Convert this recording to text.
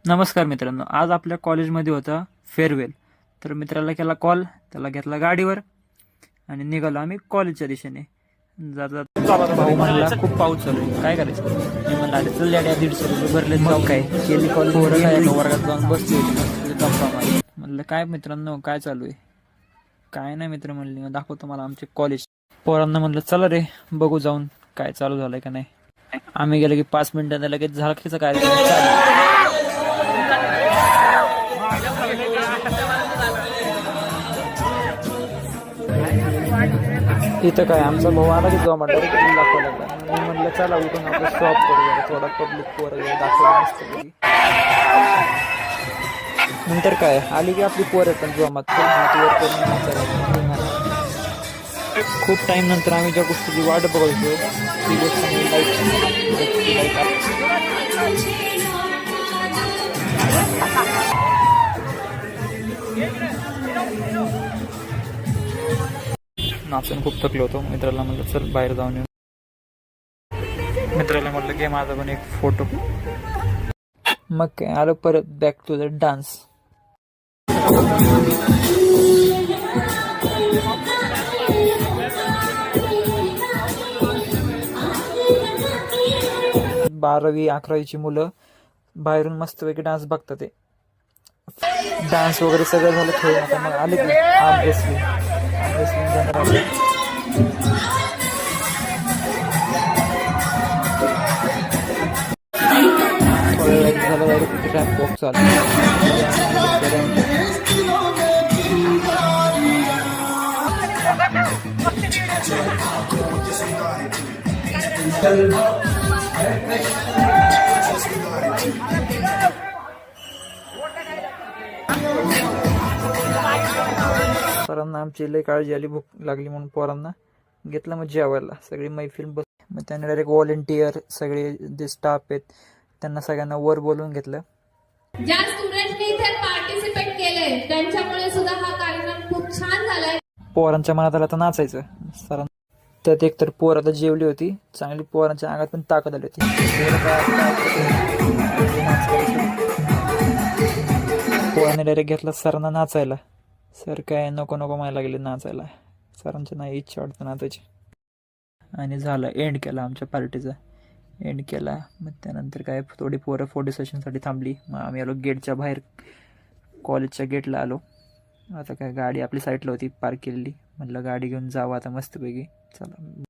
नमस्कार मित्रांनो, आज आपल्या कॉलेजमध्ये होता फेअरवेल. तर मित्राला केला कॉल, त्याला घेतला गाडीवर आणि निघालो आम्ही कॉलेजच्या दिशेने. जात भाऊ म्हणला खूप पाऊस चालू आहे, काय करायचं. मी म्हणलं अरे चल गाड्या 150 रुपये भरले, मग काय केली कॉलेज वर्गात जाऊन बसली होती गप्पा मारत. म्हणलं काय मित्रांनो काय चालू आहे. काय नाही मित्र म्हणले, मग दाखवतो मला आमचे कॉलेज. पोरांना म्हणलं चला रे बघू जाऊन काय चालू झालंय का नाही. आम्ही गेलो की 5 मिनिटांना लगेच झाडखीचा कार्यक्रम चालू. इथं काय आमचा भाऊ आला की जो म्हटलं दाखवा लागला. मी म्हटलं चला उठून आपलं स्टॉप करूया, थोडा पब्लिक पोरं वगैरे दाखवलं नसतं. नंतर काय आली की आपली पोरं पण जोमात हातवर करून खूप टाइम नंतर आम्ही ज्या गोष्टीची वाट बघायचो ती गोष्ट नाचून खूप थकलो होतो. मित्राला म्हणलं चल बाहेर जाऊन येऊ. मित्राला म्हटलं घे माझा पण एक फोटो. मग काय आलो परत बॅक टू द डान्स. बारावी 11वीची मुलं बाहेरून मस्तपैकी डान्स बघतात. ते डान्स वगैरे सगळं झालं खेळून. आता मग आले की आर्म रेसलिंग झालं डायरेक्ट रॅम्प वॉक चालू. सरांना आमची लई काळजी आली, भूक लागली म्हणून पोरांना घेतलं मग जेवायला. सगळी मैफिल बस. मग त्यांनी डायरेक्ट व्हॉलेंटियर सगळे जे स्टाफ आहेत त्यांना सगळ्यांना वर बोलवून घेतलं. ज्या स्टुडंटनी इथे पार्टिसिपेट केलंय त्यांच्यामुळे सुद्धा हा कार्यक्रम खूप छान झालाय. पोरांच्या मनात आलं तर नाचायचं. सरांना त्यात एक तर पोर आता जेवली होती चांगली, पोरांच्या अंगात पण ताकद आली होती. पोरांनी डायरेक्ट घेतला सरांना नाचायला. सर काय नको नको म्हणायला लागले नाचायला. सरांची नाही इच्छा वाटतं नाचायची. आणि झालं एंड केला आमच्या पार्टीचा. एंड केला मग त्यानंतर काय थोडी पोरं फोटो सेशनसाठी थांबली. मग आम्ही आलो गेटच्या बाहेर, कॉलेजच्या गेटला आलो. आता काय गाडी आपली साईडला होती पार्क केलेली. म्हटलं गाडी घेऊन जावं आता मस्तपैकी. चला